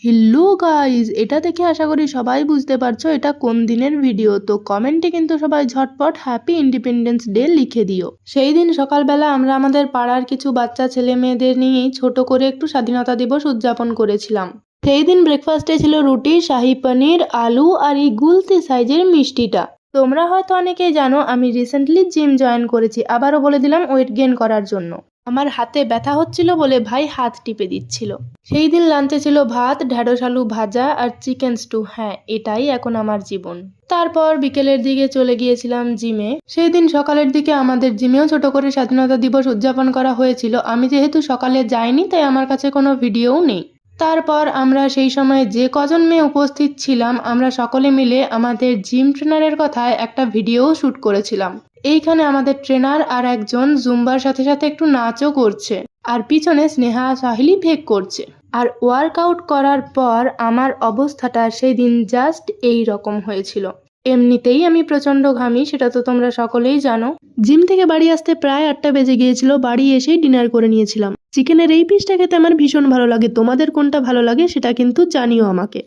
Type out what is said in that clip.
Hello guys, এটা দেখে আশা করি সবাই বুঝতে পারছো এটা কোন দিনের ভিডিও। তো কমেন্টে কিন্তু সবাই ঝটপট হ্যাপি ইন্ডিপেন্ডেন্স ডে লিখে দিও। সেই দিন সকালবেলা আমরা আমাদের পাড়ার কিছু বাচ্চা ছেলে মেয়েদের নিয়েই ছোট করে একটু স্বাধীনতা দিবস উদযাপন করেছিলাম। সেই দিন ব্রেকফাস্টে ছিল রুটি, শাহি পনির, আলু আর এই গুলতি সাইজের মিষ্টিটা। তোমরা হয়তো অনেকেই জানো আমি রিসেন্টলি জিম জয়েন করেছি, আবারও বলে দিলাম ওয়েট গেইন করার জন্য। আমার হাতে ব্যথা হচ্ছিল বলে ভাই হাত টিপে দিচ্ছিল। সেই দিন লাঞ্চে ছিল ভাত, ঢেঁড়স আলু ভাজা আর চিকেন স্টু। হ্যাঁ, এটাই এখন আমার জীবন। তারপর বিকেলের দিকে চলে গিয়েছিলাম জিমে। সেই দিন সকালের দিকে আমাদের জিমেও ছোট করে স্বাধীনতা দিবস উদযাপন করা হয়েছিল। আমি যেহেতু সকালে যাইনি তাই আমার কাছে কোনো ভিডিওও নেই। তারপর আমরা সেই সময় যে কজন মেয়ে উপস্থিত ছিলাম আমরা সকলে মিলে আমাদের জিম ট্রেনারের কথায় একটা ভিডিও শুট করেছিলাম। এইখানে আমাদের ট্রেনার আর একজন জুম্বার সাথে সাথে একটু নাচও করছে, আর পিছনে স্নেহা সাহিলি ভেগ করছে। আর ওয়ার্কআউট করার পর আমার অবস্থাটা সেই দিন জাস্ট এই রকম হয়েছিল। এমনিতেই আমি প্রচন্ড ঘামি, সেটা তো তোমরা সকলেই জানো। জিম থেকে বাড়ি আসতে প্রায় 8টা বেজে গিয়েছিল। বাড়ি এসেই ডিনার করে নিয়েছিলাম। চিকেনের এই পিসটা খেতে আমার ভীষণ ভালো লাগে। তোমাদের কোনটা ভালো লাগে সেটা কিন্তু জানিও আমাকে।